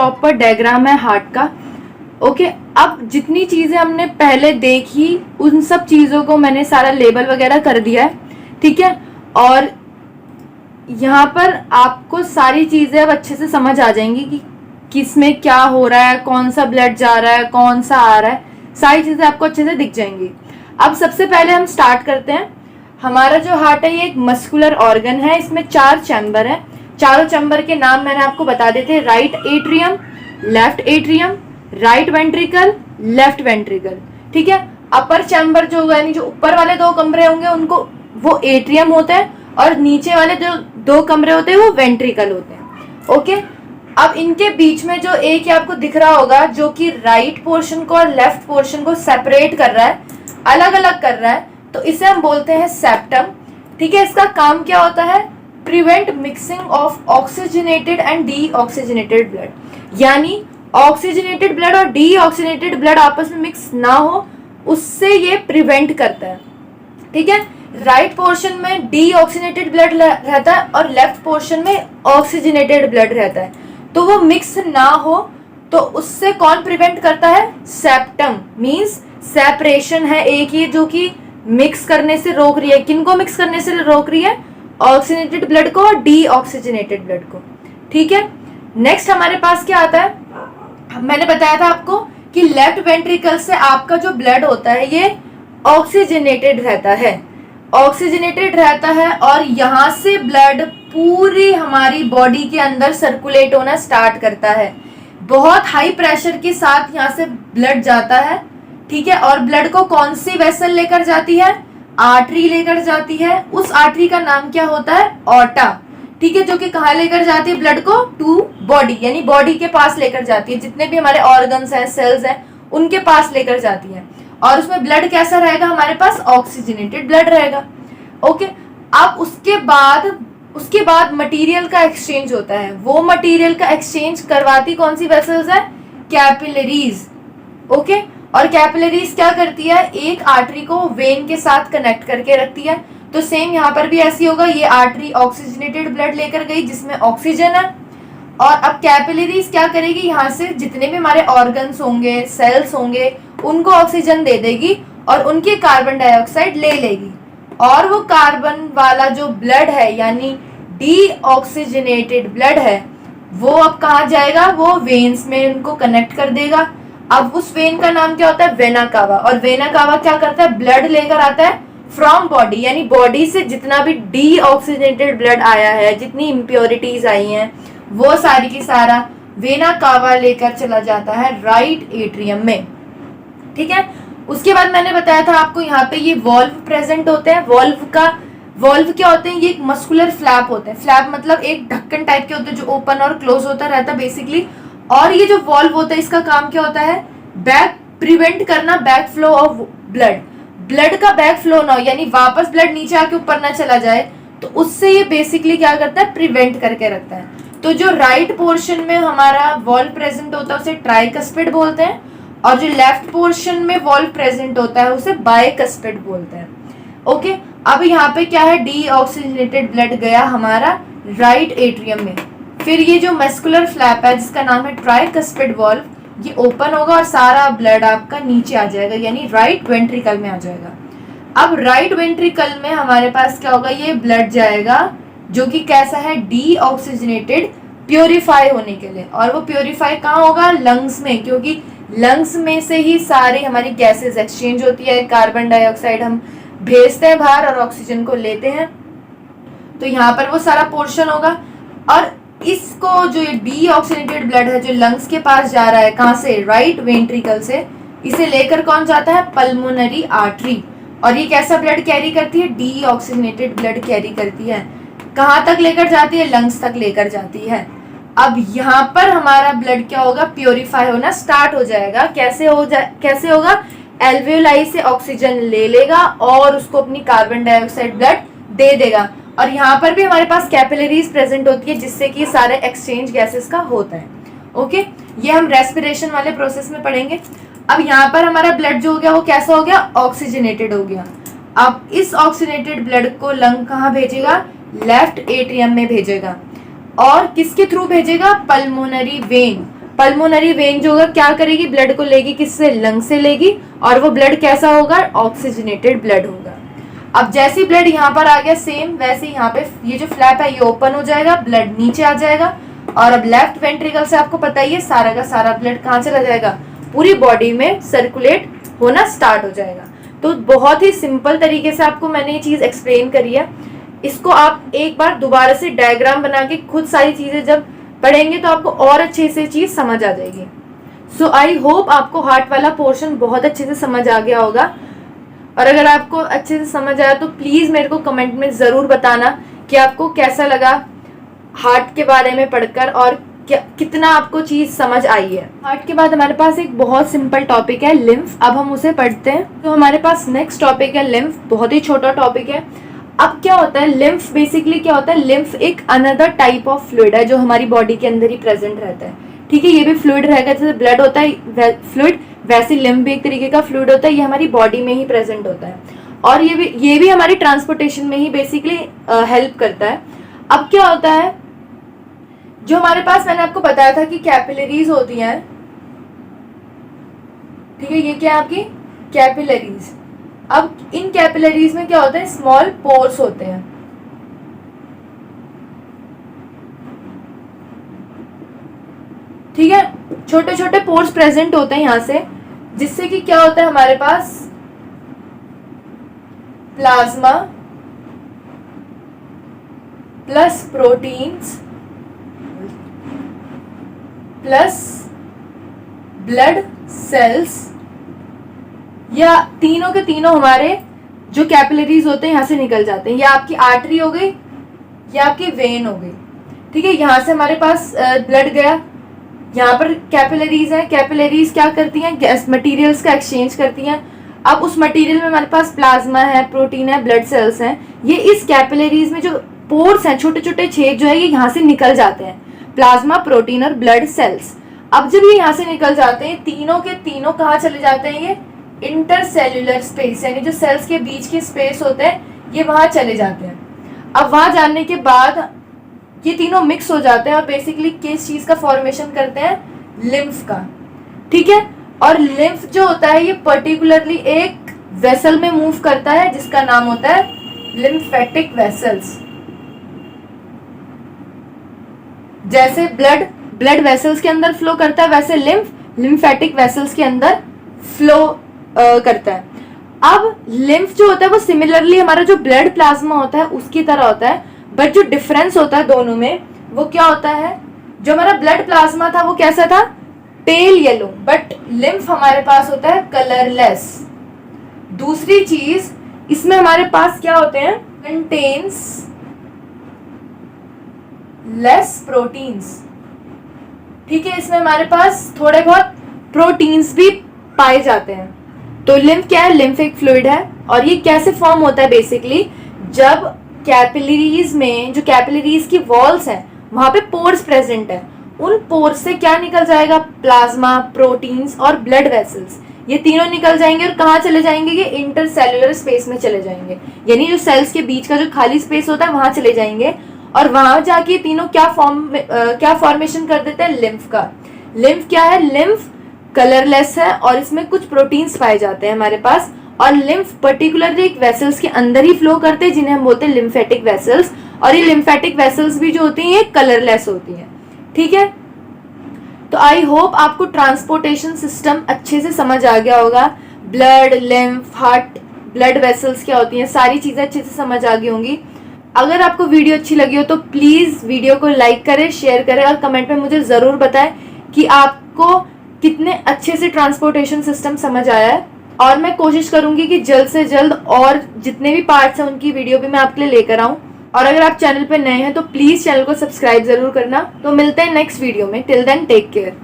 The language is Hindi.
प्रॉपर डायग्राम है हार्ट का। ओके, अब जितनी चीजें हमने पहले देखी उन सब चीजों को मैंने सारा लेबल वगैरह कर दिया है, ठीक है। और यहाँ पर आपको सारी चीजें अब अच्छे से समझ आ जाएंगी कि किसमें क्या हो रहा है, कौन सा ब्लड जा रहा है, कौन सा आ रहा है, सारी चीजें आपको अच्छे से दिख जाएंगी। अब सबसे पहले हम स्टार्ट करते हैं। हमारा जो हार्ट है ये एक मस्कुलर ऑर्गन है, इसमें 4 चैम्बर है। चारों चैम्बर के नाम मैंने आपको बता देते, right atrium, left atrium, right ventricle, left ventricle, ठीक है। अपर चैम्बर जो होगा यानी जो ऊपर वाले 2 कमरे होंगे उनको वो एट्रियम होते हैं, और नीचे वाले जो 2 कमरे होते हैं वो वेंट्रिकल होते हैं। ओके, अब इनके बीच में जो एक आपको दिख रहा होगा जो कि राइट पोर्शन को और लेफ्ट पोर्शन को सेपरेट कर रहा है, अलग अलग कर रहा है, तो इसे हम बोलते हैं सेप्टम, ठीक है। इसका काम क्या होता है? Prevent mixing of oxygenated and deoxygenated blood, यानी ऑक्सीजनेटेड ब्लड और डीऑक्सीजनेटेड ब्लड आपस में मिक्स ना हो, उससे ये प्रिवेंट करता है, ठीक है। राइट पोर्शन में डीऑक्सीजनेटेड ब्लड रहता है और लेफ्ट पोर्शन में ऑक्सीजनेटेड ब्लड रहता है, तो वो मिक्स ना हो, तो उससे कौन प्रिवेंट करता है? सेप्टम। मींस सेपरेशन है एक ही जो कि मिक्स करने से रोक रही है। किनको मिक्स करने से रोक रही है? ऑक्सीजनेटेड ब्लड को और डीऑक्सीजनेटेड ब्लड को, ठीक है। नेक्स्ट हमारे पास क्या आता है? मैंने बताया था आपको कि लेफ्ट वेंट्रिकल से आपका जो ब्लड होता है ये ऑक्सीजनेटेड रहता है, ऑक्सीजनेटेड रहता है, और यहाँ से ब्लड पूरी हमारी बॉडी के अंदर सर्कुलेट होना स्टार्ट करता है। बहुत हाई प्रेशर के साथ यहाँ से ब्लड जाता है, ठीक है। और ब्लड को कौन सी वेसल लेकर जाती है? आर्टरी लेकर जाती है। उस आर्टरी का नाम क्या होता है? ऑर्टा, ठीक है, जो कि कहाँ लेकर जाती है ब्लड को? टू बॉडी, यानी बॉडी के पास लेकर जाती है। जितने भी हमारे ऑर्गन्स हैं, सेल्स हैं, उनके पास लेकर जाती है। और उसमें ब्लड कैसा रहेगा? हमारे पास ऑक्सीजनेटेड ब्लड रहेगा। ओके, अब उसके बाद मटेरियल का एक्सचेंज होता है। वो मटेरियल का एक्सचेंज करवाती कौन सी वेसल्स है? कैपिलरीज। ओके, और कैपिलरीज क्या करती है? एक आर्टरी को वेन के साथ कनेक्ट करके रखती है। तो सेम यहाँ पर भी ऐसी होगा, ये आर्टरी ऑक्सीजनेटेड ब्लड लेकर गई जिसमें ऑक्सीजन है, और अब कैपिलरीज क्या करेगी? यहाँ से जितने भी हमारे ऑर्गन्स होंगे, सेल्स होंगे, उनको ऑक्सीजन दे देगी और उनकी कार्बन डाइऑक्साइड ले लेगी, और वो कार्बन वाला जो ब्लड है यानी डीऑक्सीजनेटेड ब्लड है वो अब कहाँ जाएगा? वो वेन्स में उनको कनेक्ट कर देगा। अब उस वेन का नाम क्या होता है? Vena cava. और वेना कावा क्या करता है? ब्लड लेकर आता है फ्रॉम बॉडी, यानी बॉडी से जितना भी डीऑक्सीजनेटेड ब्लड आया है, जितनी इम्प्योरिटीज आई हैं, वो सारी की सारा वेना कावा लेकर चला जाता है राइट एट्रियम में, ठीक है। उसके बाद मैंने बताया था आपको यहाँ पे ये वॉल्व प्रेजेंट होते हैं। वॉल्व क्या होते हैं? ये एक मस्कुलर फ्लैप होते हैं। फ्लैप मतलब एक ढक्कन टाइप के होते हैं जो ओपन और क्लोज होता रहता है बेसिकली। और ये जो वॉल्व होता है इसका काम क्या होता है? प्रिवेंट करना बैक फ्लो ऑफ ब्लड का बैक फ्लो ना हो, यानी वापस ब्लड नीचे आके ऊपर ना चला जाए, तो उससे ये बेसिकली क्या करता है? प्रिवेंट करके रखता है। तो जो राइट पोर्शन में हमारा वॉल्व प्रेजेंट होता है उसे ट्राइकस्पिड बोलते हैं, और जो लेफ्ट पोर्शन में वॉल्व प्रेजेंट होता है उसे बाइकस्पिड बोलते हैं। ओके, अब यहाँ पे क्या है? डीऑक्सीजनेटेड ब्लड गया हमारा राइट एट्रियम में। फिर ये जो मस्कुलर फ्लैप है जिसका नाम है ट्राइकस्पिड वॉल्व, ये ओपन होगा और सारा ब्लड आपका नीचे आ जाएगा, यानी राइट वेंट्रिकल में आ जाएगा। अब राइट वेंट्रिकल में हमारे पास क्या होगा? ये ब्लड जाएगा जो कि कैसा है? डीऑक्सीजनेटेड, प्योरीफाई होने के लिए। और वो प्योरीफाई कहाँ होगा? लंग्स में, क्योंकि लंग्स में से ही सारी हमारी गैसेस एक्सचेंज होती है। कार्बन डाइऑक्साइड हम भेजते हैं बाहर और ऑक्सीजन को लेते हैं, तो यहाँ पर वो सारा पोर्शन होगा। और इसको जो ये डीऑक्सीजनेटेड ब्लड है जो लंग्स के पास जा रहा है, कहाँ से? राइट वेंट्रिकल से, इसे लेकर कौन जाता है? Pulmonary artery. और ये कैसा ब्लड कैरी करती है? डीऑक्सीजनेटेड ब्लड कैरी करती है। कहाँ तक लेकर जाती है? लंग्स तक लेकर जाती है। अब यहाँ पर हमारा ब्लड क्या होगा? प्योरीफाई होना स्टार्ट हो जाएगा। कैसे होगा? एल्वेओलाई से ऑक्सीजन ले लेगा और उसको अपनी कार्बन डाइऑक्साइड ब्लड दे देगा। और यहाँ पर भी हमारे पास कैपिलरीज प्रेजेंट होती है जिससे कि सारे एक्सचेंज गैसेस का होता है। ओके, ये हम रेस्पिरेशन वाले प्रोसेस में पढ़ेंगे। अब यहाँ पर हमारा ब्लड जो हो गया वो कैसा हो गया? ऑक्सीजनेटेड हो गया। अब इस ऑक्सीजनेटेड ब्लड को लंग कहाँ भेजेगा? लेफ्ट एट्रियम में भेजेगा। और किसके थ्रू भेजेगा? Pulmonary vein. पल्मोनरी वेन जो होगा क्या करेगी, ब्लड को लेगी किससे, लंग से लेगी, और वो ब्लड कैसा होगा, ऑक्सीजनेटेड ब्लड होगा। अब जैसे ब्लड यहाँ पर आ गया सेम वैसे यहाँ पे ये जो फ्लैप है ये ओपन हो जाएगा, ब्लड नीचे आ जाएगा, और अब लेफ्ट वेंट्रिकल से आपको पता ही है सारा का सारा ब्लड कहाँ चला जाएगा, पूरी बॉडी में सर्कुलेट होना स्टार्ट हो जाएगा। तो बहुत ही सिंपल तरीके से आपको मैंने ये चीज एक्सप्लेन करी है। इसको आप एक बार दोबारा से डायग्राम बना के खुद सारी चीजें जब पढ़ेंगे तो आपको और अच्छे से चीज समझ आ जाएगी। सो आई होप आपको हार्ट वाला पोर्शन बहुत अच्छे से समझ आ गया होगा, और अगर आपको अच्छे से समझ आया तो प्लीज मेरे को कमेंट में जरूर बताना कि आपको कैसा लगा हार्ट के बारे में पढ़कर, और कितना आपको चीज समझ आई है। हार्ट के बाद हमारे पास एक बहुत सिंपल टॉपिक है लिम्फ। अब हम उसे पढ़ते हैं। तो हमारे पास नेक्स्ट टॉपिक है लिम्फ, बहुत ही छोटा टॉपिक है। अब क्या होता है लिम्फ, बेसिकली क्या होता है, लिम्फ एक अनदर टाइप ऑफ फ्लूइड है जो हमारी बॉडी के अंदर ही प्रेजेंट रहता है। ठीक है, ये भी फ्लूइड रहेगा, जैसे ब्लड होता है फ्लूइड, वैसे लिम्फ भी एक तरीके का फ्लूइड होता है, ये हमारी बॉडी में ही प्रेजेंट होता है, और ये भी हमारी ट्रांसपोर्टेशन में ही बेसिकली हेल्प करता है। अब क्या होता है, जो हमारे पास मैंने आपको बताया था कि कैपिलरीज होती हैं, ठीक है, ये क्या है आपकी कैपिलरीज। अब इन कैपिलरीज में क्या होता है, स्मॉल पोर्स होते हैं, ठीक है, छोटे छोटे पोर्स प्रेजेंट होते हैं यहां से, जिससे कि क्या होता है हमारे पास plasma plus proteins plus blood cells, या तीनों के तीनों हमारे जो कैपिलरीज होते हैं यहां से निकल जाते हैं। या आपकी आर्टरी हो गई या आपकी वेन हो गई, ठीक है, यहां से हमारे पास ब्लड गया, यहाँ पर कैपिलरीज है, कैपिलरीज क्या करती हैं, गैस मटेरियल्स का एक्सचेंज करती हैं। अब उस मटेरियल में हमारे पास प्लाज्मा है, प्रोटीन है, ब्लड सेल्स हैं, ये इस कैपिलरीज में जो पोर्स हैं, छोटे छोटे छेद जो है ये यहाँ से निकल जाते हैं, प्लाज्मा, प्रोटीन और ब्लड सेल्स। अब जब ये यहाँ से निकल जाते हैं, तीनों के तीनों कहाँ चले जाते हैं, ये इंटरसेल्यूलर स्पेस, यानी जो सेल्स के बीच के स्पेस होते हैं ये वहां चले जाते हैं। अब वहां जाने के बाद ये तीनों मिक्स हो जाते हैं और बेसिकली किस चीज का फॉर्मेशन करते हैं, लिम्फ का, ठीक है। और लिम्फ जो होता है ये पर्टिकुलरली एक वेसल में मूव करता है जिसका नाम होता है लिम्फेटिक वेसल्स। जैसे ब्लड वेसल्स के अंदर फ्लो करता है, वैसे लिम्फेटिक वेसल्स के अंदर फ्लो करता है। अब लिम्फ जो होता है वो सिमिलरली हमारा जो ब्लड प्लाज्मा होता है उसकी तरह होता है, बट जो डिफरेंस होता है दोनों में वो क्या होता है, जो हमारा ब्लड प्लाज्मा था वो कैसा था, पेल येलो, बट लिम्फ हमारे पास होता है कलरलेस। दूसरी चीज इसमें हमारे पास क्या होते हैं, कंटेन्स लेस प्रोटीन्स, ठीक है, इसमें हमारे पास थोड़े बहुत प्रोटीन्स भी पाए जाते हैं। तो लिम्फ क्या है, लिम्फ एक फ्लूइड है, और ये कैसे फॉर्म होता है, बेसिकली जब कैपिलरीज में जो कैपिलरीज की वॉल्स हैं वहां पे पोर्स प्रेजेंट है, उन पोर्स से क्या निकल जाएगा, प्लाज्मा, प्रोटीन्स और ब्लड वेसल्स, ये तीनों निकल जाएंगे और कहाँ चले जाएंगे, ये इंटरसेल्युलर स्पेस में चले जाएंगे, यानी जो सेल्स के बीच का जो खाली स्पेस होता है वहां चले जाएंगे, और वहां जाके तीनों क्या फॉर्मेशन कर देते हैं, लिम्फ का। लिम्फ क्या है, लिम्फ कलरलेस है और इसमें कुछ प्रोटीन्स पाए जाते हैं हमारे पास, और लिम्फ पर्टिकुलरली एक वेसल्स के अंदर ही फ्लो करते हैं जिन्हें हम बोलते हैं लिम्फेटिक वेसल्स, और ये लिम्फेटिक वेसल्स भी जो होती हैं ये कलरलेस होती हैं, ठीक है। तो आई होप आपको ट्रांसपोर्टेशन सिस्टम अच्छे से समझ आ गया होगा, blood, lymph, heart, blood vessels क्या होती हैं, सारी चीजें अच्छे से समझ आ गई होंगी। अगर आपको वीडियो अच्छी लगी हो तो प्लीज वीडियो को लाइक करें, शेयर करें और कमेंट में मुझे जरूर बताएं कि आपको कितने अच्छे से ट्रांसपोर्टेशन सिस्टम समझ आया है, और मैं कोशिश करूंगी कि जल्द से जल्द और जितने भी पार्ट्स हैं उनकी वीडियो भी मैं आपके लिए लेकर आऊं। और अगर आप चैनल पर नए हैं तो प्लीज चैनल को सब्सक्राइब जरूर करना। तो मिलते हैं नेक्स्ट वीडियो में, टिल देन टेक केयर।